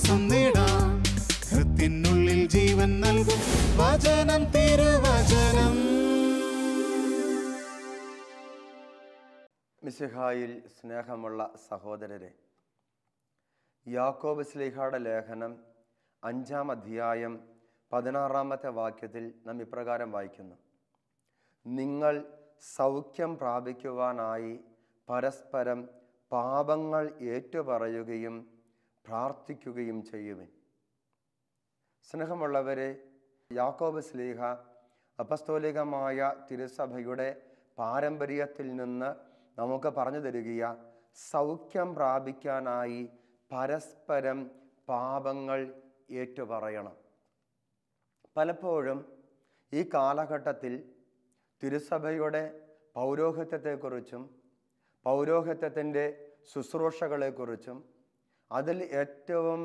ആശ്വാസം നേടാം. ഹൃത്തിനുള്ളിൽ ജീവൻ നൽകും വചനം, തിരുവചനം. മിശിഹായിൽ സ്നേഹമുള്ള സഹോദരരെ, യാക്കോബ് ശ്ലീഹായുടെ ലേഖനം 5-ാം അധ്യായം 16-ാമത്തെ വാക്യത്തിൽ നാം ഇപ്രകാരം വായിക്കുന്നു: നിങ്ങൾ സൗഖ്യം പ്രാപിക്കുവാനായി പരസ്പരം പാപങ്ങൾ ഏറ്റുപറയുകയും പ്രാർത്ഥിക്കുകയും ചെയ്യുവിൻ. സ്നേഹമുള്ളവരെ, യാക്കോബ് ശ്ലീഹ അപ്പസ്തോലികമായ തിരുസഭയുടെ പാരമ്പര്യത്തിൽ നിന്ന് നമുക്ക് പറഞ്ഞു തരികയ സൗഖ്യം പ്രാപിക്കാനായി പരസ്പരം പാപങ്ങൾ ഏറ്റുപറയണം. പലപ്പോഴും ഈ കാലഘട്ടത്തിൽ തിരുസഭയുടെ പൗരോഹിത്യത്തെക്കുറിച്ചും പൗരോഹിത്യത്തിൻ്റെ ശുശ്രൂഷകളെക്കുറിച്ചും അതിൽ ഏറ്റവും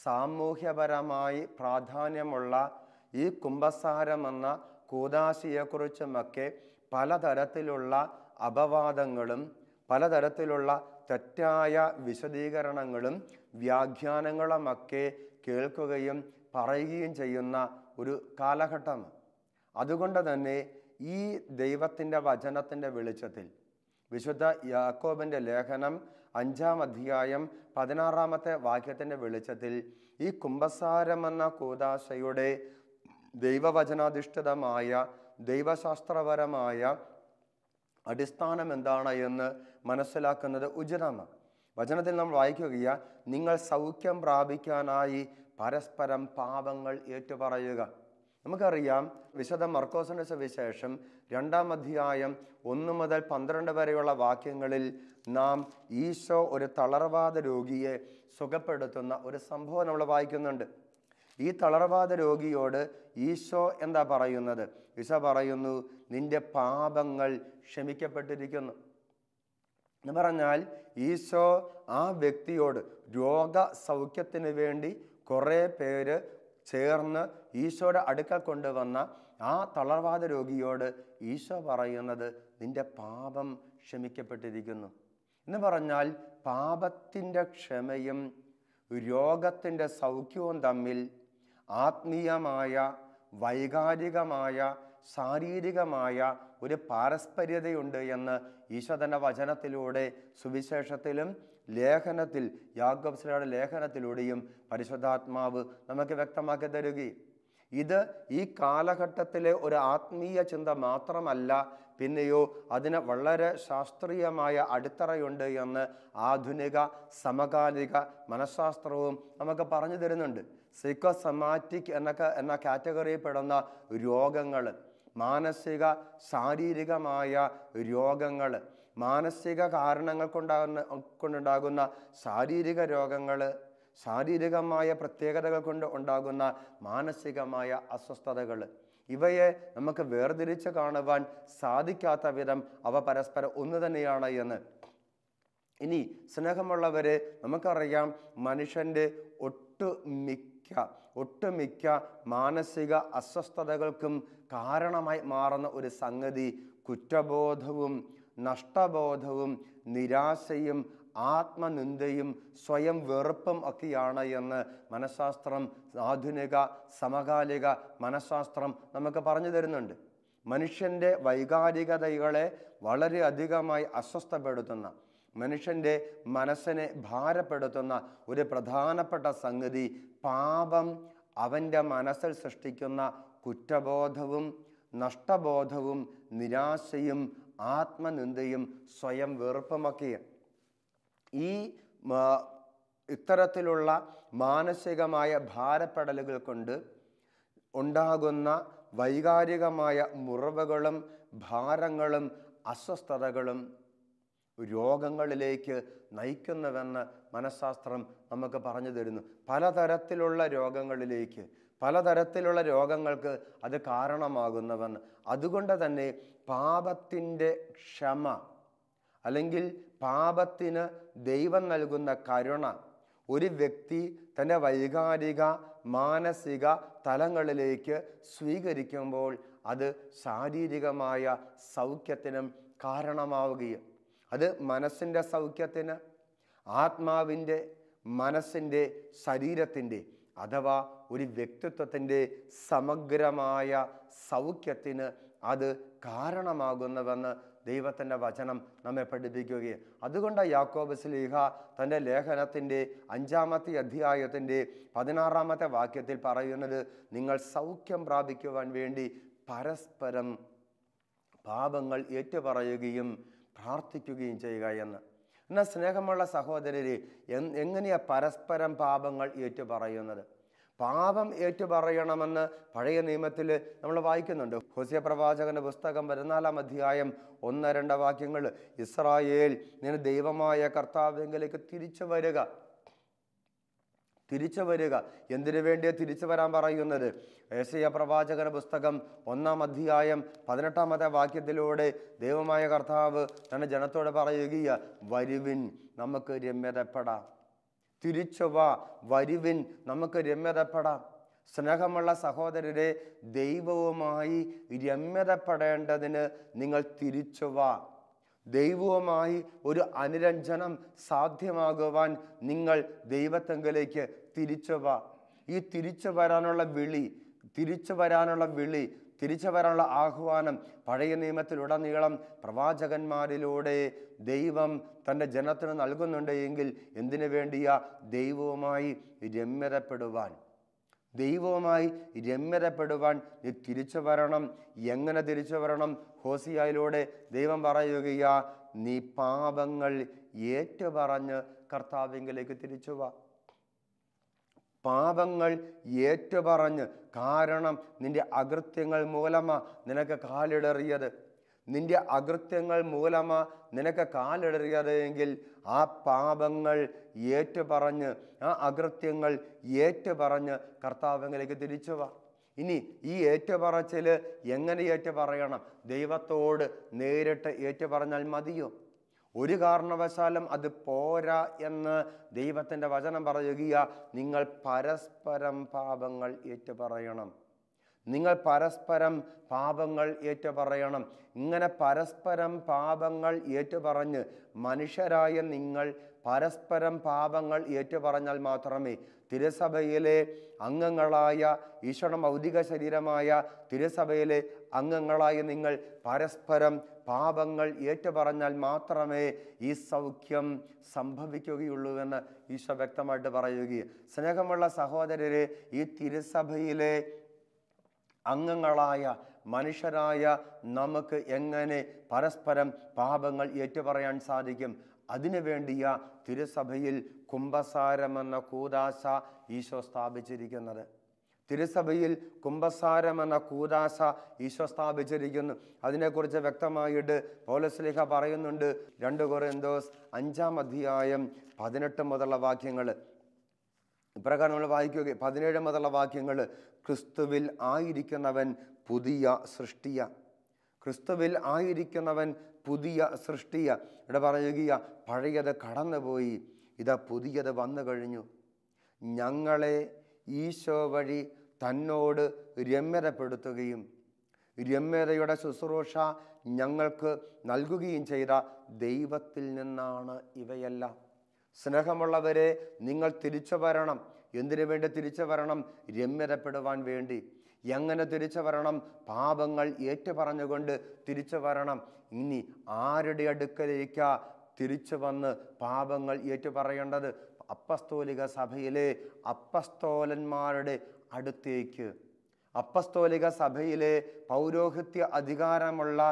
സാമൂഹ്യപരമായി പ്രാധാന്യമുള്ള ഈ കുംഭസാരം എന്ന കൂദാശിയെക്കുറിച്ചുമൊക്കെ പലതരത്തിലുള്ള അപവാദങ്ങളും പലതരത്തിലുള്ള തെറ്റായ വിശദീകരണങ്ങളും വ്യാഖ്യാനങ്ങളുമൊക്കെ കേൾക്കുകയും പറയുകയും ചെയ്യുന്ന ഒരു കാലഘട്ടമാണ്. അതുകൊണ്ട് തന്നെ ഈ ദൈവത്തിൻ്റെ വചനത്തിൻ്റെ വെളിച്ചത്തിൽ വിശുദ്ധ യാക്കോബിൻ്റെ ലേഖനം 5-ാം അധ്യായം 16-ാമത്തെ വാക്യത്തിൻ്റെ വെളിച്ചത്തിൽ ഈ കുംഭസാരം എന്ന കൂദാശയുടെ ദൈവവചനാധിഷ്ഠിതമായ ദൈവശാസ്ത്രപരമായ അടിസ്ഥാനം എന്താണ് എന്ന് മനസ്സിലാക്കുന്നത് ഉചിതമാണ്. വചനത്തിൽ നാം വായിക്കുകയാണ്, നിങ്ങൾ സൗഖ്യം പ്രാപിക്കാനായി പരസ്പരം പാപങ്ങൾ ഏറ്റുപറയുക. നമുക്കറിയാം, വിശുദ്ധ മർക്കോസിന്റെ സുവിശേഷം 2-ാം അധ്യായം 1 മുതൽ 12 വരെയുള്ള വാക്യങ്ങളിൽ നാം ഈശോ ഒരു തളർവാദ രോഗിയെ സുഖപ്പെടുത്തുന്ന ഒരു സംഭവം നമ്മൾ വായിക്കുന്നുണ്ട്. ഈ തളർവാദ രോഗിയോട് ഈശോ എന്താ പറയുന്നത്? ഈശോ പറയുന്നു, നിന്റെ പാപങ്ങൾ ക്ഷമിക്കപ്പെട്ടിരിക്കുന്നു എന്ന് പറഞ്ഞാൽ ഈശോ ആ വ്യക്തിയോട് രോഗസൗഖ്യത്തിന് വേണ്ടി കുറേ പേര് ചേർന്ന് ഈശോയുടെ അടുക്കൽ കൊണ്ടുവന്ന ആ തളർവാദ രോഗിയോട് ഈശോ പറയുന്നത്, നിന്റെ പാപം ക്ഷമിക്കപ്പെട്ടിരിക്കുന്നു എന്ന് പറഞ്ഞാൽ പാപത്തിൻ്റെ ക്ഷമയും രോഗത്തിൻ്റെ സൗഖ്യവും തമ്മിൽ ആത്മീയമായ, വൈകാരികമായ, ശാരീരികമായ ഒരു പാരസ്പര്യതയുണ്ട് എന്ന് ഈശോ തൻ്റെ വചനത്തിലൂടെ സുവിശേഷത്തിലും ലേഖനത്തിൽ യാക്കോബ് ശ്ലീഹയുടെ ലേഖനത്തിലൂടെയും പരിശുദ്ധാത്മാവ് നമുക്ക് വ്യക്തമാക്കി തരുകയും ഇത് ഈ കാലഘട്ടത്തിലെ ഒരു ആത്മീയ ചിന്ത മാത്രമല്ല, പിന്നെയോ അതിന് വളരെ ശാസ്ത്രീയമായ അടിത്തറയുണ്ട് എന്ന് ആധുനിക സമകാലിക മനഃശാസ്ത്രവും നമുക്ക് പറഞ്ഞു തരുന്നുണ്ട്. സൈക്കോസമാറ്റിക് എന്ന കാറ്റഗറിയിൽ പെടുന്ന രോഗങ്ങൾ, മാനസിക ശാരീരികമായ രോഗങ്ങൾ, മാനസിക കാരണങ്ങൾ കൊണ്ടുണ്ടാകുന്ന ശാരീരിക രോഗങ്ങൾ, ശാരീരികമായ പ്രത്യേകതകൾ കൊണ്ട് ഉണ്ടാകുന്ന മാനസികമായ അസ്വസ്ഥതകൾ, ഇവയെ നമുക്ക് വേർതിരിച്ച് കാണുവാൻ സാധിക്കാത്ത വിധം അവ പരസ്പരം ഒന്ന് തന്നെയാണ് എന്ന്. ഇനി സ്നേഹമുള്ളവരെ, നമുക്കറിയാം, മനുഷ്യൻ്റെ ഒട്ടുമിക്ക മാനസിക അസ്വസ്ഥതകൾക്കും കാരണമായി മാറുന്ന ഒരു സംഗതി കുറ്റബോധവും നഷ്ടബോധവും നിരാശയും ആത്മനിന്ദയും സ്വയം വെറുപ്പും ഒക്കെയാണ് എന്ന് മനഃശാസ്ത്രം, ആധുനിക സമകാലിക മനഃശാസ്ത്രം നമുക്ക് പറഞ്ഞു തരുന്നുണ്ട്. മനുഷ്യൻ്റെ വൈകാരികതകളെ വളരെയധികമായി അസ്വസ്ഥപ്പെടുത്തുന്ന, മനുഷ്യൻ്റെ മനസ്സിനെ ഭാരപ്പെടുത്തുന്ന ഒരു പ്രധാനപ്പെട്ട സംഗതി പാപം അവൻ്റെ മനസ്സിൽ സൃഷ്ടിക്കുന്ന കുറ്റബോധവും നഷ്ടബോധവും നിരാശയും ആത്മനിന്ദയും സ്വയം വെറുപ്പുമൊക്കെയാണ്. ഇത്തരത്തിലുള്ള മാനസികമായ ഭാരപ്പെടലുകൾ കൊണ്ട് ഉണ്ടാകുന്ന വൈകാരികമായ മുറിവുകളും ഭാരങ്ങളും അസ്വസ്ഥതകളും രോഗങ്ങളിലേക്ക് നയിക്കുന്നുവെന്ന് മനഃശാസ്ത്രം നമുക്ക് പറഞ്ഞു തരുന്നു. പലതരത്തിലുള്ള രോഗങ്ങൾക്ക് അത് കാരണമാകുന്നുവെന്ന്. അതുകൊണ്ട് തന്നെ പാപത്തിൻ്റെ ക്ഷമ അല്ലെങ്കിൽ പാപത്തിന് ദൈവം നൽകുന്ന കരുണ ഒരു വ്യക്തി തൻ്റെ വൈകാരിക മാനസിക തലങ്ങളിലേക്ക് സ്വീകരിക്കുമ്പോൾ അത് ശാരീരികമായ സൗഖ്യത്തിനും കാരണമാവുകയും അത് മനസ്സിൻ്റെ സൗഖ്യത്തിന്, ആത്മാവിൻ്റെ മനസ്സിൻ്റെ, ശരീരത്തിൻ്റെ അഥവാ ഒരു വ്യക്തിത്വത്തിൻ്റെ സമഗ്രമായ സൗഖ്യത്തിന് അത് കാരണമാകുന്നുവെന്ന് ദൈവത്തിൻ്റെ വചനം നമ്മെ പഠിപ്പിക്കുകയും അതുകൊണ്ട് യാക്കോബ് ശ്ലീഹ തൻ്റെ ലേഖനത്തിൻ്റെ 5-ാമത്തെ അധ്യായത്തിൻ്റെ 16-ാമത്തെ വാക്യത്തിൽ പറയുന്നത്, നിങ്ങൾ സൗഖ്യം പ്രാപിക്കുവാൻ വേണ്ടി പരസ്പരം പാപങ്ങൾ ഏറ്റുപറയുകയും പ്രാർത്ഥിക്കുകയും ചെയ്യുക എന്ന്. എന്നാൽ സ്നേഹമുള്ള സഹോദരരെ, എങ്ങനെയാ പരസ്പരം പാപങ്ങൾ ഏറ്റുപറയുന്നത്? പാപം ഏറ്റുപറയണമെന്ന് പഴയ നിയമത്തിൽ നമ്മൾ വായിക്കുന്നുണ്ട്. ഹോശിയ പ്രവാചകന്റെ പുസ്തകം 14-ാം അധ്യായം 1-2 വാക്യങ്ങൾ, ഇസ്രായേൽ നിന്റെ ദൈവമായ കർത്താവിലേക്ക് തിരിച്ചു വരിക. എന്തിനു വേണ്ടിയാ തിരിച്ചു വരാൻ പറയുന്നത്? യെശയ്യാ പ്രവാചകന്റെ പുസ്തകം 1-ാം അധ്യായം 18-ാമത്തെ വാക്യത്തിലൂടെ ദൈവമായ കർത്താവ് തന്റെ ജനത്തോട് പറയുകയാ, വരുവിൻ നമുക്ക് രമ്യതപ്പെടാം. തിരിച്ചു വാ, വരുവിൻ നമുക്ക് രമ്യതപ്പെടാം. സ്നേഹമുള്ള സഹോദരരെ, ദൈവവുമായി രമ്യതപ്പെടേണ്ടതിന് നിങ്ങൾ തിരിച്ചു വാ. ദൈവവുമായി ഒരു അനുരഞ്ജനം സാധ്യമാകുവാൻ നിങ്ങൾ ദൈവത്തെങ്കിലേക്ക് തിരിച്ചു വാ. ഈ തിരിച്ചു വരാനുള്ള വിളി, തിരിച്ചു വരാനുള്ള ആഹ്വാനം പഴയ നിയമത്തിലുടനീളം പ്രവാചകന്മാരിലൂടെ ദൈവം തൻ്റെ ജനത്തിന് നൽകുന്നുണ്ട് എങ്കിൽ എന്തിനു വേണ്ടിയാ? ദൈവവുമായി രമ്യതപ്പെടുവാൻ നീ തിരിച്ചു വരണം. എങ്ങനെ തിരിച്ചു വരണം? ഹോസിയായിലൂടെ ദൈവം പറയുകയാ, നീ പാപങ്ങൾ ഏറ്റുപറഞ്ഞ് കർത്താവിലേക്ക് തിരിച്ചു വാ. പാപങ്ങൾ ഏറ്റുപറഞ്ഞ്, കാരണം നിന്റെ അകൃത്യങ്ങൾ മൂലമാ നിനക്ക് കാലിടറിയത്. നിന്റെ അകൃത്യങ്ങൾ മൂലമാ നിനക്ക് കാലിടറിയത് എങ്കിൽ ആ പാപങ്ങൾ ഏറ്റുപറഞ്ഞ്, ആ അകൃത്യങ്ങൾ ഏറ്റുപറഞ്ഞ് കർത്താവിലേക്ക് തിരിച്ചു വാ. ഇനി ഈ ഏറ്റുപറച്ചിൽ എങ്ങനെ ഏറ്റുപറയണം? ദൈവത്തോട് നേരിട്ട് ഏറ്റുപറഞ്ഞാൽ മതിയോ? ഒരു കാരണവശാലും അത് പോരാ എന്ന് ദൈവത്തിൻ്റെ വചനം പറയുകയാ, നിങ്ങൾ പരസ്പരം പാപങ്ങൾ ഏറ്റുപറയണം. ഇങ്ങനെ പരസ്പരം പാപങ്ങൾ ഏറ്റുപറഞ്ഞ് മനുഷ്യരായ നിങ്ങൾ പരസ്പരം പാപങ്ങൾ ഏറ്റുപറഞ്ഞാൽ മാത്രമേ തിരുസഭയിലെ അംഗങ്ങളായ, ഈശോയുടെ ഭൗതിക ശരീരമായ തിരുസഭയിലെ അംഗങ്ങളായ നിങ്ങൾ പരസ്പരം പാപങ്ങൾ ഏറ്റുപറഞ്ഞാൽ മാത്രമേ ഈ സൗഖ്യം സംഭവിക്കുകയുള്ളൂ എന്ന് ഈശോ വ്യക്തമായിട്ട് പറയുകയും. സ്നേഹമുള്ള സഹോദരരെ, ഈ തിരുസഭയിലെ അംഗങ്ങളായ മനുഷ്യരായ നമുക്ക് എങ്ങനെ പരസ്പരം പാപങ്ങൾ ഏറ്റുപറയാൻ സാധിക്കും? അതിനു വേണ്ടിയ തിരുസഭയിൽ കുംഭസാരമെന്ന കൂദാശ ഈശോ സ്ഥാപിച്ചിരിക്കുന്നത്. തിരുസഭയിൽ കുംഭസാരമെന്ന കൂദാശ ഈശോ സ്ഥാപിച്ചിരിക്കുന്നു. അതിനെക്കുറിച്ച് വ്യക്തമായിട്ട് പൗലോസ്ലീഹ പറയുന്നുണ്ട്. 2 കൊരിന്ത്യർ 5-ാം അധ്യായം 18 മുതലുള്ള വാക്യങ്ങൾ ഇപ്രകാരം നമ്മൾ വായിക്കുക. 17 മുതലുള്ള വാക്യങ്ങൾ, ക്രിസ്തുവിൽ ആയിരിക്കുന്നവൻ പുതിയ സൃഷ്ടിയ. ഇവിടെ പറയുക, പഴയത് കടന്നുപോയി, ഇതാ പുതിയത് വന്നു കഴിഞ്ഞു. ഞങ്ങളെ ഈശോ വഴി തന്നോട് രമ്യതപ്പെടുത്തുകയും രമ്യതയുടെ ശുശ്രൂഷ ഞങ്ങൾക്ക് നൽകുകയും ചെയ്ത ദൈവത്തിൽ നിന്നാണ് ഇവയെല്ലാം. സ്നേഹമുള്ളവരെ, നിങ്ങൾ തിരിച്ചു വരണം. എന്തിനു വേണ്ടി തിരിച്ചു വരണം? രമ്യതപ്പെടുവാൻ വേണ്ടി. എങ്ങനെ തിരിച്ചു വരണം? പാപങ്ങൾ ഏറ്റുപറഞ്ഞുകൊണ്ട് തിരിച്ചു വരണം. ഇനി ആരുടെ അടുക്കലേക്കാ തിരിച്ചു വന്ന് പാപങ്ങൾ ഏറ്റുപറയേണ്ടത്? അപ്പസ്തോലിക സഭയിലെ അപ്പസ്തോലന്മാരുടെ അടുത്തേക്ക്. അപ്പസ്തോലിക സഭയിലെ പൗരോഹിത്യ അധികാരമുള്ള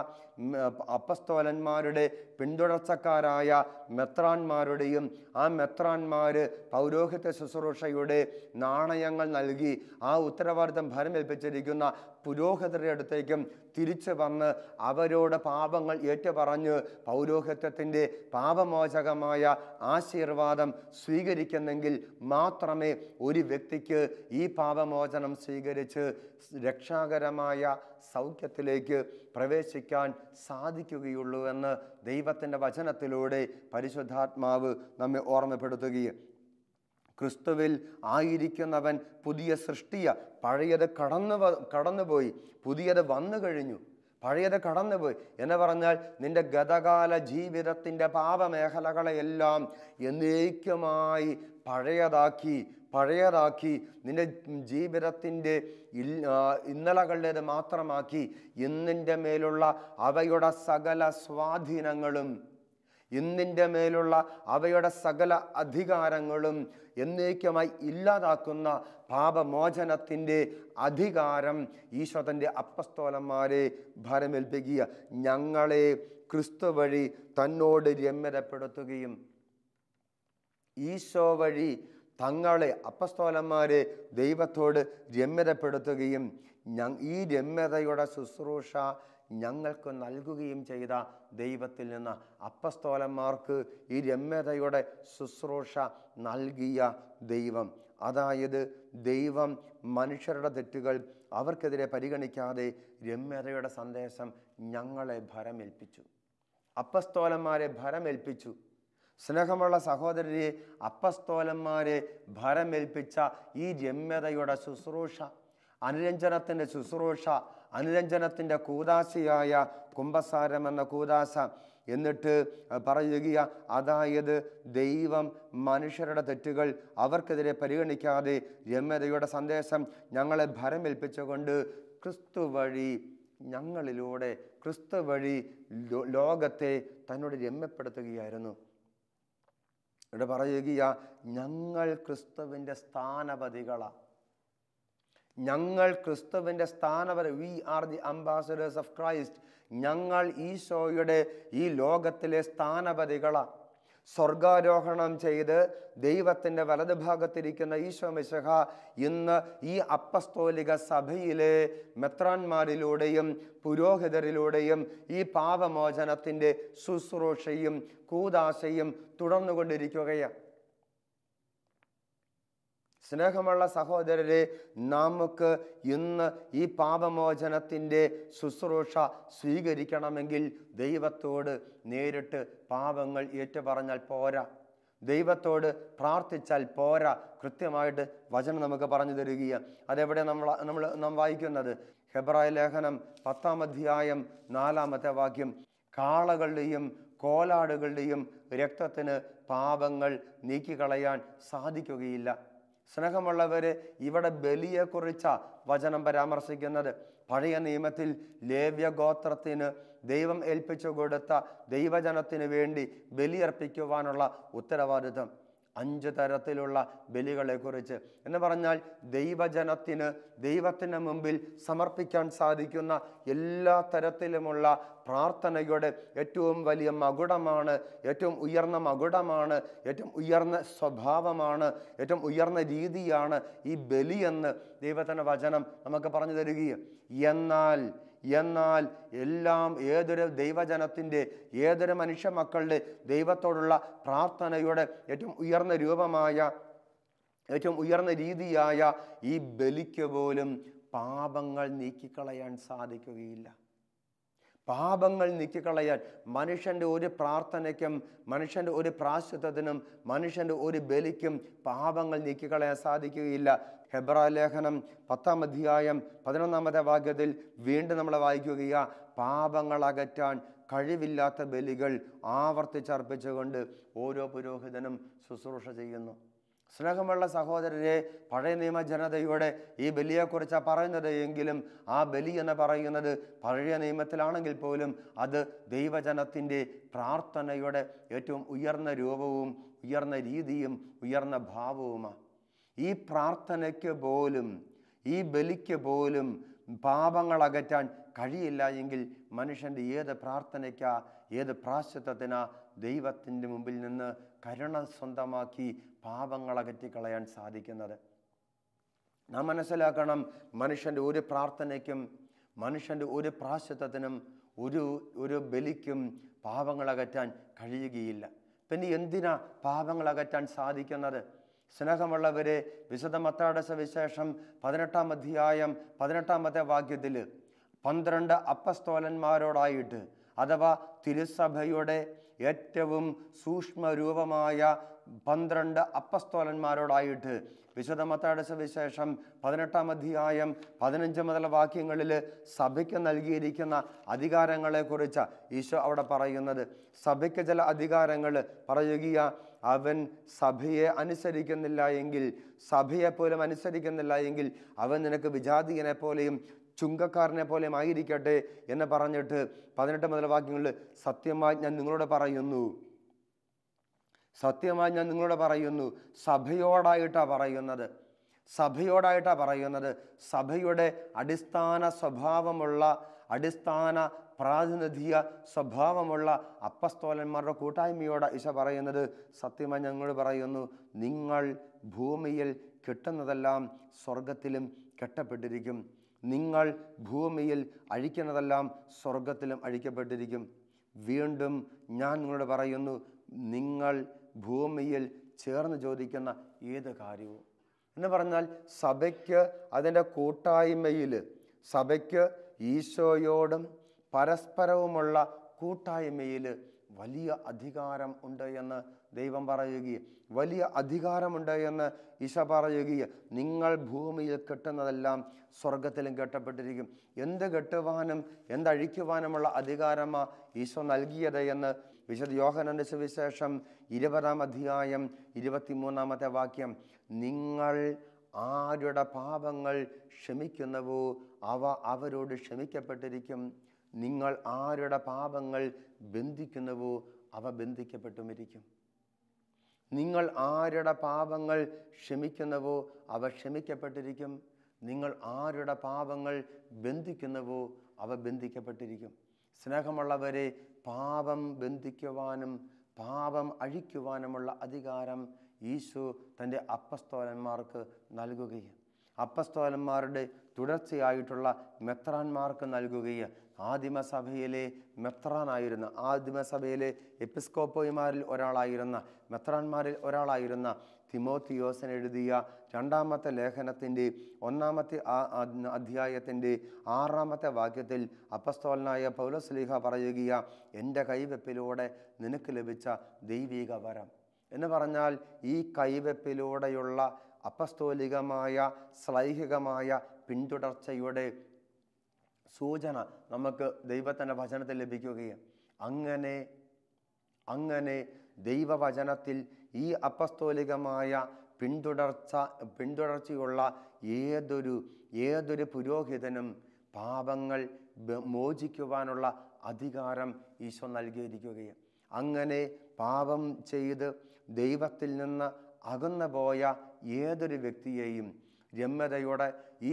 അപ്പസ്തോലന്മാരുടെ പിന്തുടർച്ചക്കാരായ മെത്രാന്മാരുടെയും ആ മെത്രാന്മാര് പൗരോഹിത്യ ശുശ്രൂഷയുടെ നാണയങ്ങൾ നൽകി ആ ഉത്തരവാദിത്തം ഭരമേൽപ്പിച്ചിരിക്കുന്ന പുരോഹിതരുടെ അടുത്തേക്കും തിരിച്ചു വന്ന് അവരോട് പാപങ്ങൾ ഏറ്റുപറഞ്ഞ് പൗരോഹിത്യത്തിൻ്റെ പാപമോചകമായ ആശീർവാദം സ്വീകരിക്കുന്നെങ്കിൽ മാത്രമേ ഒരു വ്യക്തിക്ക് ഈ പാപമോചനം സ്വീകരിച്ച് രക്ഷാകരമായ സൗഖ്യത്തിലേക്ക് പ്രവേശിക്കാൻ സാധിക്കുകയുള്ളൂ എന്ന് ദൈവത്തിൻ്റെ വചനത്തിലൂടെ പരിശുദ്ധാത്മാവ് നമ്മെ ഓർമ്മപ്പെടുത്തുകയും. ക്രിസ്തുവിൽ ആയിരിക്കുന്നവൻ പുതിയ സൃഷ്ടിയ. പഴയത് കടന്നുപോയി, പുതിയത് വന്നു കഴിഞ്ഞു. പഴയത് കടന്നുപോയി എന്ന് പറഞ്ഞാൽ നിന്റെ ഗതകാല ജീവിതത്തിൻ്റെ പാപമേഖലകളെയെല്ലാം എന്നേക്കുമായി പഴയതാക്കി നിന്റെ ജീവിതത്തിൻ്റെ ഇന്നലകളുടേത് മാത്രമാക്കി ഇന്നിൻ്റെ മേലുള്ള അവയുടെ സകല സ്വാധീനങ്ങളും, ഇന്നിൻ്റെ മേലുള്ള അവയുടെ സകല അധികാരങ്ങളും എന്നേക്കുമായി ഇല്ലാതാക്കുന്ന പാപമോചനത്തിൻ്റെ അധികാരം ഈശോ തൻ്റെ അപ്പസ്തോലന്മാരെ ഭരമേൽപ്പിക്കുക. ഞങ്ങളെ ക്രിസ്തു വഴി തന്നോട് രമ്യതപ്പെടുത്തുകയും ഈശോ വഴി തങ്ങളെ അപ്പസ്തോലന്മാരെ ദൈവത്തോട് രമ്യതപ്പെടുത്തുകയും ഈ രമ്യതയുടെ ശുശ്രൂഷ ഞങ്ങൾക്ക് നൽകുകയും ചെയ്ത ദൈവത്തിൽ നിന്ന് അപ്പസ്തോലന്മാർക്ക് ഈ രമ്യതയുടെ ശുശ്രൂഷ നൽകിയ ദൈവം, അതായത് ദൈവം മനുഷ്യരുടെ തെറ്റുകൾ അവർക്കെതിരെ പരിഗണിക്കാതെ രമ്യതയുടെ സന്ദേശം ഞങ്ങളെ ഭരമേൽപ്പിച്ചു, അപ്പസ്തോലന്മാരെ ഭരമേൽപ്പിച്ചു. സ്നേഹമുള്ള സഹോദരരെ, അപ്പസ്തോലന്മാരെ ഭരമേൽപ്പിച്ച ഈ രമ്യതയുടെ ശുശ്രൂഷ, അനുരഞ്ജനത്തിൻ്റെ ശുശ്രൂഷ, അനുരഞ്ജനത്തിൻ്റെ കൂദാശയായ കുമ്പസാരം എന്ന കൂദാശ, എന്നിട്ട് പറയുക, അതായത് ദൈവം മനുഷ്യരുടെ തെറ്റുകൾ അവർക്കെതിരെ പരിഗണിക്കാതെ രമ്യതയുടെ സന്ദേശം ഞങ്ങളെ ഭരമേൽപ്പിച്ചുകൊണ്ട് ക്രിസ്തു വഴി ഞങ്ങളിലൂടെ, ക്രിസ്തു വഴി ലോകത്തെ തന്നോട് രമ്യപ്പെടുത്തുകയായിരുന്നു. ഇവിടെ പറയുക, ഞങ്ങൾ ക്രിസ്തുവിൻ്റെ സ്ഥാനപതികളാണ്. ഞങ്ങൾ ക്രിസ്തുവിൻ്റെ we are the ambassadors of Christ. ഞങ്ങൾ ഈശോയുടെ ഈ ലോകത്തിലെ സ്ഥാനപതികളാണ്. സ്വർഗാരോഹണം ചെയ്ത് ദൈവത്തിൻ്റെ വലതുഭാഗത്തിരിക്കുന്ന ഈശോ മിശിഹ ഇന്ന് ഈ അപ്പസ്തോലിക സഭയിലെ മെത്രാന്മാരിലൂടെയും പുരോഹിതരിലൂടെയും ഈ പാപമോചനത്തിൻ്റെ ശുശ്രൂഷയും കൂദാശയും തുടർന്നുകൊണ്ടിരിക്കുകയാണ്. സ്നേഹമുള്ള സഹോദരരെ, നമുക്ക് ഇന്ന് ഈ പാപമോചനത്തിൻ്റെ ശുശ്രൂഷ സ്വീകരിക്കണമെങ്കിൽ ദൈവത്തോട് നേരിട്ട് പാപങ്ങൾ ഏറ്റുപറഞ്ഞാൽ പോരാ, ദൈവത്തോട് പ്രാർത്ഥിച്ചാൽ പോരാ. കൃത്യമായിട്ട് വചനം നമുക്ക് പറഞ്ഞു തരികയാണ്. അതെവിടെ നാം വായിക്കുന്നത്? ഹെബ്രായ ലേഖനം 10-ാം അധ്യായം 4-ാമത്തെ വാക്യം. കാളകളുടെയും കോലാടുകളുടെയും രക്തത്തിന് പാപങ്ങൾ നീക്കിക്കളയാൻ സാധിക്കുകയില്ല. സ്നേഹമുള്ളവരെ, ഇവിടെ ബലിയെക്കുറിച്ച വചനം പരാമർശിക്കുന്നത്. പഴയ നിയമത്തിൽ ലേവ്യ ഗോത്രത്തിന് ദൈവം ഏൽപ്പിച്ചു കൊടുത്ത ദൈവജനത്തിന് വേണ്ടി ബലിയർപ്പിക്കുവാനുള്ള ഉത്തരവാദിത്വം, 5 തരത്തിലുള്ള ബലികളെക്കുറിച്ച് എന്ന് പറഞ്ഞാൽ ദൈവജനത്തിന് ദൈവത്തിന് മുമ്പിൽ സമർപ്പിക്കാൻ സാധിക്കുന്ന എല്ലാ തരത്തിലുമുള്ള പ്രാർത്ഥനയുടെ ഏറ്റവും വലിയ മകുടമാണ്, ഏറ്റവും ഉയർന്ന മകുടമാണ്, ഏറ്റവും ഉയർന്ന സ്വഭാവമാണ്, ഏറ്റവും ഉയർന്ന രീതിയാണ് ഈ ബലിയെന്ന് ദൈവത്തിൻ്റെ വചനം നമുക്ക് പറഞ്ഞു തരികയും. എന്നാൽ എല്ലാം ഏതൊരു ദൈവജനത്തിൻ്റെ, ഏതൊരു മനുഷ്യ മക്കളുടെ ദൈവത്തോടുള്ള പ്രാർത്ഥനയുടെ ഏറ്റവും ഉയർന്ന രൂപമായ, ഏറ്റവും ഉയർന്ന രീതിയായ ഈ ബലിക്ക് പോലും പാപങ്ങൾ നീക്കിക്കളയാൻ സാധിക്കുകയില്ല. പാപങ്ങൾ നീക്കിക്കളയാൻ മനുഷ്യൻ്റെ ഒരു പ്രാർത്ഥനയ്ക്കും, മനുഷ്യൻ്റെ ഒരു പ്രായശ്ചിത്തത്തിനും, മനുഷ്യൻ്റെ ഒരു ബലിക്കും പാപങ്ങൾ നീക്കിക്കളയാൻ സാധിക്കുകയില്ല. ഹെബ്രായ ലേഖനം 10-ാം അധ്യായം 11-ാമത്തെ വാക്യത്തിൽ വീണ്ടും നമ്മൾ വായിക്കുകയാ, പാപങ്ങൾ അകറ്റാൻ കഴിവില്ലാത്ത ബലികൾ ആവർത്തിച്ചർപ്പിച്ചുകൊണ്ട് ഓരോ പുരോഹിതനും ശുശ്രൂഷ ചെയ്യുന്നു. സ്നേഹമുള്ള സഹോദരരെ, പഴയ നിയമ ജനതയുടെ ഈ ബലിയെക്കുറിച്ചാണ് പറയുന്നത് എങ്കിലും ആ ബലി എന്ന് പറയുന്നത് പഴയ നിയമത്തിലാണെങ്കിൽ പോലും അത് ദൈവജനത്തിൻ്റെ പ്രാർത്ഥനയുടെ ഏറ്റവും ഉയർന്ന രൂപവും ഉയർന്ന രീതിയും ഉയർന്ന ഭാവവുമാണ്. ഈ പ്രാർത്ഥനയ്ക്ക് പോലും, ഈ ബലിക്ക് പോലും പാപങ്ങൾ അകറ്റാൻ കഴിയില്ല എങ്കിൽ മനുഷ്യൻ്റെ ഏത് പ്രാർത്ഥനയ്ക്കാ, ഏത് പ്രായശ്ചിത്തത്തിനാ ദൈവത്തിൻ്റെ മുമ്പിൽ നിന്ന് കരുണ സ്വന്തമാക്കി പാപങ്ങൾ അകറ്റിക്കളയാൻ സാധിക്കുന്നത്? നാം മനസ്സിലാക്കണം, മനുഷ്യൻ്റെ ഒരു പ്രാർത്ഥനയ്ക്കും, മനുഷ്യൻ്റെ ഒരു പ്രായശ്ചിത്തത്തിനും, ഒരു ബലിക്കും പാപങ്ങൾ അകറ്റാൻ കഴിയുകയില്ല. പിന്നെ എന്തിനാ പാപങ്ങൾ അകറ്റാൻ സാധിക്കുന്നത്? സ്നേഹമുള്ളവരെ, വിശുദ്ധ മത്തായിയുടെ സുവിശേഷം 18-ാം അധ്യായം 18-ാമത്തെ വാക്യത്തിൽ 12 അപ്പസ്തോലന്മാരോടായിട്ട്, അഥവാ തിരുസഭയുടെ ഏറ്റവും സൂക്ഷ്മ രൂപമായ 12 അപ്പസ്തോലന്മാരോടായിട്ട് വിശുദ്ധ മത്തായിയുടെ സുവിശേഷം 18-ാം അധ്യായം 15 മുതൽ വാക്യങ്ങളിൽ സഭയ്ക്ക് നൽകിയിരിക്കുന്ന അധികാരങ്ങളെക്കുറിച്ച് ഈശോ അവിടെ പറയുന്നത്. സഭയ്ക്ക് ചില അധികാരങ്ങൾ പറയുക, അവൻ സഭയെ അനുസരിക്കുന്നില്ല എങ്കിൽ, സഭയെപ്പോലും അനുസരിക്കുന്നില്ല എങ്കിൽ അവൻ നിനക്ക് വിജാതീയനെ പോലെയും ചുങ്കക്കാരനെ പോലെയും ആയിരിക്കട്ടെ എന്ന് പറഞ്ഞിട്ട് 18 മുതൽ വാക്യങ്ങളിൽ സത്യമായി ഞാൻ നിങ്ങളോട് പറയുന്നു, സത്യമായി ഞാൻ നിങ്ങളോട് പറയുന്നു, സഭയോടായിട്ടാണ് പറയുന്നത്, സഭയോടായിട്ടാണ് പറയുന്നത്. സഭയുടെ അടിസ്ഥാന സ്വഭാവമുള്ള, അടിസ്ഥാന പ്രാതിനിധ്യ സ്വഭാവമുള്ള അപ്പസ്തോലന്മാരുടെ കൂട്ടായ്മയോട് ഈശോ പറയുന്നത്, സത്യമായി ഞങ്ങൾ പറയുന്നു, നിങ്ങൾ ഭൂമിയിൽ കെട്ടുന്നതെല്ലാം സ്വർഗത്തിലും കെട്ടപ്പെട്ടിരിക്കും, നിങ്ങൾ ഭൂമിയിൽ അഴിക്കുന്നതെല്ലാം സ്വർഗത്തിലും അഴിക്കപ്പെട്ടിരിക്കും. വീണ്ടും ഞാൻ നിങ്ങളോട് പറയുന്നു, നിങ്ങൾ ഭൂമിയിൽ ചേർന്ന് ചോദിക്കുന്ന ഏത് കാര്യവും എന്ന് പറഞ്ഞാൽ സഭയ്ക്ക് അതിൻ്റെ കൂട്ടായ്മയിൽ, സഭയ്ക്ക് ഈശോയോടും പരസ്പരവുമുള്ള കൂട്ടായ്മയിൽ വലിയ അധികാരം ഉണ്ട് എന്ന് ദൈവം പറയുകയും, വലിയ അധികാരമുണ്ട് എന്ന് ഈശോ പറയുകയും, നിങ്ങൾ ഭൂമിയിൽ കെട്ടുന്നതെല്ലാം സ്വർഗത്തിലും കെട്ടപ്പെട്ടിരിക്കും. എന്ത് കെട്ടുവാനും എന്തഴിക്കുവാനുമുള്ള അധികാരമാണ് ഈശോ നൽകിയത് എന്ന് വിശുദ്ധ യോഹന്നാന്റെ സുവിശേഷം 20-ാം അധ്യായം 23-ാമത്തെ വാക്യം, നിങ്ങൾ ആരുടെ പാപങ്ങൾ ക്ഷമിക്കുന്നുവോ അവ അവരോട് ക്ഷമിക്കപ്പെട്ടിരിക്കും, നിങ്ങൾ ആരുടെ പാപങ്ങൾ ബന്ധിക്കുന്നുവോ അവ ബന്ധിക്കപ്പെട്ടുമിരിക്കും. നിങ്ങൾ ആരുടെ പാപങ്ങൾ ക്ഷമിക്കുന്നുവോ അവ ക്ഷമിക്കപ്പെട്ടിരിക്കും, നിങ്ങൾ ആരുടെ പാപങ്ങൾ ബന്ധിക്കുന്നുവോ അവ ബന്ധിക്കപ്പെട്ടിരിക്കും. സ്നേഹമുള്ളവരെ, പാപം ബന്ധിക്കുവാനും പാപം അഴിക്കുവാനുമുള്ള അധികാരം ഈശോ തൻ്റെ അപ്പസ്തോലന്മാർക്ക് നൽകുകയും അപ്പസ്തോലന്മാരുടെ തുടർച്ചയായിട്ടുള്ള മെത്രാന്മാർക്ക് നൽകുകയും ആദിമസഭയിലെ മെത്രാനായിരുന്ന, ആദിമസഭയിലെ എപ്പിസ്കോപ്പോയിമാരിൽ ഒരാളായിരുന്ന, മെത്രാന്മാരിൽ ഒരാളായിരുന്ന തിമോത്തിയോസിന് എഴുതിയ 2-ാമത്തെ ലേഖനത്തിൻ്റെ 1-ാമത്തെ അധ്യായത്തിൻ്റെ 6-ാമത്തെ വാക്യത്തിൽ അപ്പസ്തോലനായ പൗലോസ്ലീഹ പറയുക, എൻ്റെ കൈവെപ്പിലൂടെ നിനക്ക് ലഭിച്ച ദൈവിക വരം എന്ന് പറഞ്ഞാൽ, ഈ കൈവെപ്പിലൂടെയുള്ള അപ്പസ്തോലികമായ ശ്ലൈഹികമായ പിന്തുടർച്ചയുടെ സൂചന നമുക്ക് ദൈവത്തിൻ്റെ വചനത്തിൽ ലഭിക്കുകയാണ്. അങ്ങനെ ദൈവവചനത്തിൽ ഈ അപ്പസ്തോലികമായ പിന്തുടർച്ചയുള്ള ഏതൊരു പുരോഹിതനും പാപങ്ങൾ മോചിക്കുവാനുള്ള അധികാരം ഈശോ നൽകിയിരിക്കുകയാണ്. അങ്ങനെ പാപം ചെയ്ത് ദൈവത്തിൽ നിന്ന് അകന്നു പോയ ഏതൊരു വ്യക്തിയെയും രമ്യതയോടെ ഈ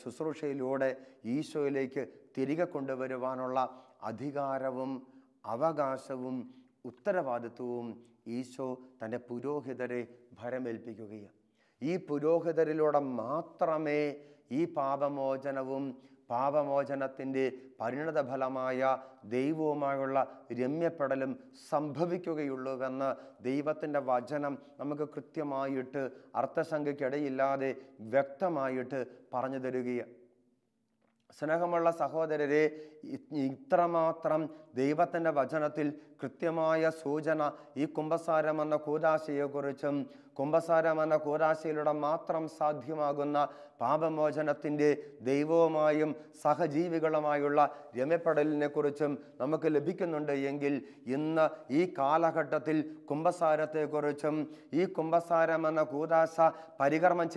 ശുശ്രൂഷയിലൂടെ ഈശോയിലേക്ക് തിരികെ കൊണ്ടുവരുവാനുള്ള അധികാരവും അവകാശവും ഉത്തരവാദിത്വവും ഈശോ തൻ്റെ പുരോഹിതരെ ഭരമേൽപ്പിക്കുകയാണ്. ഈ പുരോഹിതരിലൂടെ മാത്രമേ ഈ പാപമോചനത്തിൻ്റെ പരിണത ഫലമായ ദൈവവുമായുള്ള രമ്യപ്പെടലും സംഭവിക്കുകയുള്ളൂവെന്ന് ദൈവത്തിൻ്റെ വചനം നമുക്ക് കൃത്യമായിട്ട് അർത്ഥശങ്കയ്ക്കിടയില്ലാതെ വ്യക്തമായിട്ട് പറഞ്ഞു തരികയാണ്. സ്നേഹമുള്ള സഹോദരരെ, ഇത്രമാത്രം ദൈവത്തിൻ്റെ വചനത്തിൽ കൃത്യമായ സൂചന ഈ കുമ്പസാരം എന്ന കൂദാശയെക്കുറിച്ചും കുമ്പസാരം എന്ന കൂദാശയിലൂടെ മാത്രം സാധ്യമാകുന്ന പാപമോചനത്തിൻ്റെ ദൈവവുമായും സഹജീവികളുമായുള്ള രമ്യപ്പെടലിനെ കുറിച്ചും നമുക്ക് ലഭിക്കുന്നുണ്ട് എങ്കിൽ, ഇന്ന് ഈ കാലഘട്ടത്തിൽ കുമ്പസാരത്തെക്കുറിച്ചും ഈ കുമ്പസാരം എന്ന കൂദാശ പരികർമ്മം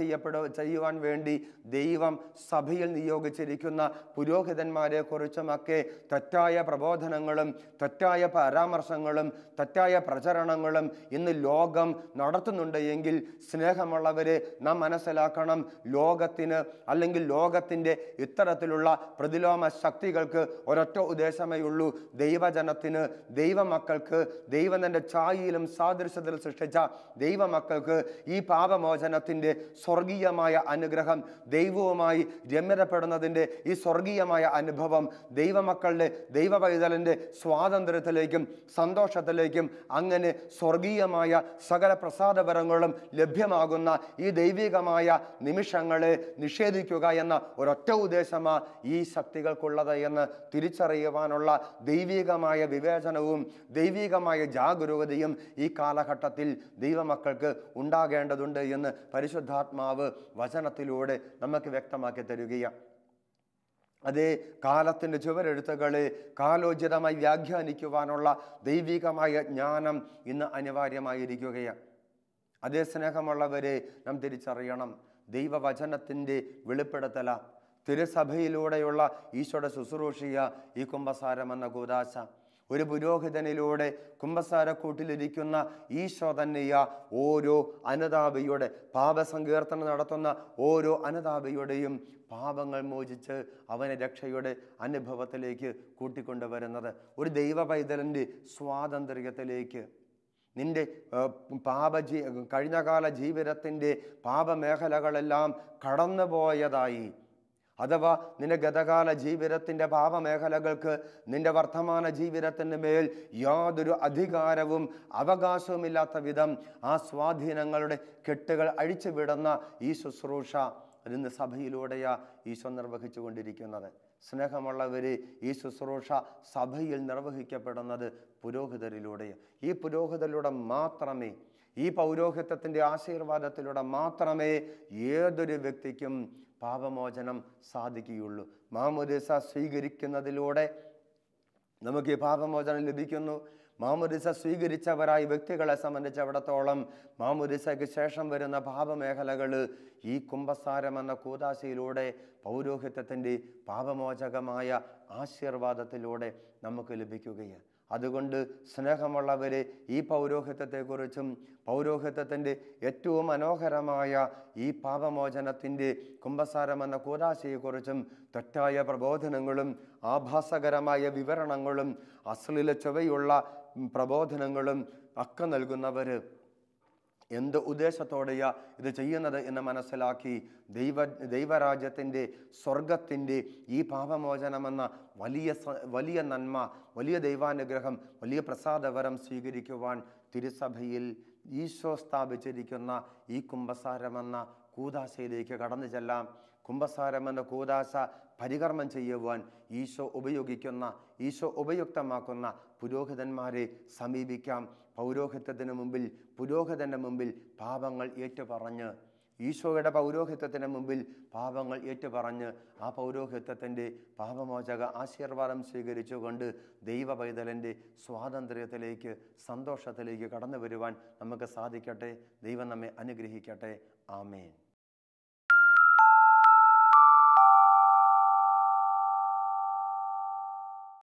ചെയ്യുവാൻ വേണ്ടി ദൈവം സഭയിൽ നിയോഗിച്ചിരിക്കുന്ന പുരോഹിതന്മാരെ കുറിച്ചുമൊക്കെ തെറ്റായ പ്രബോധനങ്ങളും തെറ്റായ പരാമർശങ്ങളും തെറ്റായ പ്രചരണങ്ങളും ഇന്ന് ലോകം നടത്തുന്നുണ്ട് എങ്കിൽ, സ്നേഹമുള്ളവരെ, നാം മനസ്സിലാക്കണം, ലോകത്തിന് അല്ലെങ്കിൽ ലോകത്തിൻ്റെ ഇത്തരത്തിലുള്ള പ്രതിലോമ ശക്തികൾക്ക് ഒരൊറ്റ ഉദ്ദേശമേ ഉള്ളൂ. ദൈവജനത്തിന്, ദൈവമക്കൾക്ക്, ദൈവം തൻ്റെ ഛായയിലും സാദൃശ്യത്തിലും സൃഷ്ടിച്ച ദൈവമക്കൾക്ക് ഈ പാപമോചനത്തിൻ്റെ സ്വർഗീയമായ അനുഗ്രഹം, ദൈവവുമായി രമ്യതപ്പെടുന്നതിൻ്റെ ഈ സ്വർഗീയമായ അനുഭവം ദൈവമക്കളുടെ, ദൈവപൈതലിൻ്റെ സ്വാതന്ത്ര്യത്തിലേക്കും സന്തോഷത്തിലേക്കും അങ്ങനെ സ്വർഗീയമായ സകല പ്രസാദപരങ്ങളും ലഭ്യമാകുന്ന ഈ ദൈവികമായ നിമിഷങ്ങളെ നിഷേധിക്കുക എന്ന ഒരൊറ്റ ഉദ്ദേശമാണ് ഈ ശക്തികൾക്കുള്ളത് എന്ന് തിരിച്ചറിയുവാനുള്ള ദൈവികമായ വിവേചനവും ദൈവികമായ ജാഗരൂകതയും ഈ കാലഘട്ടത്തിൽ ദൈവമക്കൾക്ക് ഉണ്ടാകേണ്ടതുണ്ട് എന്ന് പരിശുദ്ധാത്മാവ് വചനത്തിലൂടെ നമുക്ക് വ്യക്തമാക്കി തരികയാണ്. അതേ കാലത്തിൻ്റെ ചുവരെഴുത്തുകളെ കാലോചിതമായി വ്യാഖ്യാനിക്കുവാനുള്ള ദൈവികമായ ജ്ഞാനം ഇന്ന് അനിവാര്യമായിരിക്കുകയാണ്. അതേ സ്നേഹമുള്ളവരെ നാം തിരിച്ചറിയണം, ദൈവവചനത്തിൻ്റെ വെളിപ്പെടുത്തല തിരുസഭയിലൂടെയുള്ള ഈശോയുടെ ശുശ്രൂഷയ ഈ കുമ്പസാരം എന്ന കൂദാശ. ഒരു പുരോഹിതനിലൂടെ കുമ്പസാരക്കൂട്ടിലിരിക്കുന്ന ഈശോ തന്നെയ ഓരോ അനുതാപിയുടെ പാപസങ്കീർത്തനം നടത്തുന്ന ഓരോ അനുതാപിയുടെയും പാപങ്ങൾ മോചിച്ച് അവനെ രക്ഷയുടെ അനുഭവത്തിലേക്ക് കൂട്ടിക്കൊണ്ടുവരുന്നത്. ഒരു ദൈവ പൈതലിൻ്റെ സ്വാതന്ത്ര്യത്തിലേക്ക് നിന്റെ കഴിഞ്ഞകാല ജീവിതത്തിൻ്റെ പാപമേഖലകളെല്ലാം കടന്നുപോയതായി, അഥവാ നിന്റെ ഗതകാല ജീവിതത്തിൻ്റെ പാപമേഖലകൾക്ക് നിന്റെ വർത്തമാന ജീവിതത്തിന് മേൽ യാതൊരു അധികാരവും അവകാശവുമില്ലാത്ത വിധം ആ സ്വാധീനങ്ങളുടെ കെട്ടുകൾ അഴിച്ചുവിടുന്ന ഈ ശുശ്രൂഷ അതിന് സഭയിലൂടെയാ ഈശോ നിർവഹിച്ചു കൊണ്ടിരിക്കുന്നത്. സ്നേഹമുള്ളവർ, ഈ ശുശ്രൂഷ സഭയിൽ നിർവഹിക്കപ്പെടുന്നത് പുരോഹിതരിലൂടെയാണ്. ഈ പുരോഹിതരിലൂടെ മാത്രമേ, ഈ പൗരോഹിത്യത്തിൻ്റെ ആശീർവാദത്തിലൂടെ മാത്രമേ ഏതൊരു വ്യക്തിക്കും പാപമോചനം സാധിക്കുകയുള്ളൂ. മാമോദീസ സ്വീകരിക്കുന്നതിലൂടെ നമുക്ക് ഈ പാപമോചനം ലഭിക്കുന്നു. മാമോദീസ സ്വീകരിച്ചവരായി വ്യക്തികളെ സംബന്ധിച്ചിടത്തോളം മാമോദീസയ്ക്ക് ശേഷം വരുന്ന പാപമേഖലകൾ ഈ കുമ്പസാരം എന്ന കൂദാശയിലൂടെ പൗരോഹിത്യത്തിൻ്റെ പാപമോചകമായ ആശീർവാദത്തിലൂടെ നമുക്ക് ലഭിക്കുകയാണ്. അതുകൊണ്ട് സ്നേഹമുള്ളവരെ, ഈ പൗരോഹിത്യത്തെക്കുറിച്ചും പൗരോഹിത്യത്തിൻ്റെ ഏറ്റവും മനോഹരമായ ഈ പാപമോചനത്തിൻ്റെ കുമ്പസാരം എന്ന കൂദാശയെക്കുറിച്ചും തെറ്റായ പ്രബോധനങ്ങളും ആഭാസകരമായ വിവരണങ്ങളും അശ്ലീല ചുവയുള്ള പ്രബോധനങ്ങളും ഒക്കെ നൽകുന്നവർ എന്ത് ഉദ്ദേശത്തോടെയാ ഇത് ചെയ്യുന്നത് എന്ന് മനസ്സിലാക്കി ദൈവരാജ്യത്തിൻ്റെ സ്വർഗത്തിൻ്റെ ഈ പാപമോചനമെന്ന വലിയ നന്മ, വലിയ ദൈവാനുഗ്രഹം, വലിയ പ്രസാദവരം സ്വീകരിക്കുവാൻ തിരുസഭയിൽ ഈശോ സ്ഥാപിച്ചിരിക്കുന്ന ഈ കുമ്പസാരമെന്ന കൂദാശയിലേക്ക് കടന്നു ചെല്ലാം. കുമ്പസാരമെന്ന കൂദാശ പരികർമ്മം ചെയ്യുവാൻ ഈശോ ഉപയുക്തമാക്കുന്ന പുരോഹിതന്മാരെ സമീപിക്കാം. പൗരോഹിത്യത്തിന് മുമ്പിൽ, പുരോഹിതൻ്റെ മുമ്പിൽ പാപങ്ങൾ ഏറ്റുപറഞ്ഞ്, ഈശോയുടെ പൗരോഹിത്യത്തിന് മുമ്പിൽ പാപങ്ങൾ ഏറ്റുപറഞ്ഞ് ആ പൗരോഹിത്യത്തിൻ്റെ പാപമോചക ആശീർവാദം സ്വീകരിച്ചുകൊണ്ട് ദൈവ പൈതലിൻ്റെ സ്വാതന്ത്ര്യത്തിലേക്ക്, സന്തോഷത്തിലേക്ക് കടന്നു വരുവാൻ നമുക്ക് സാധിക്കട്ടെ. ദൈവം നമ്മെ അനുഗ്രഹിക്കട്ടെ. ആമേൻ.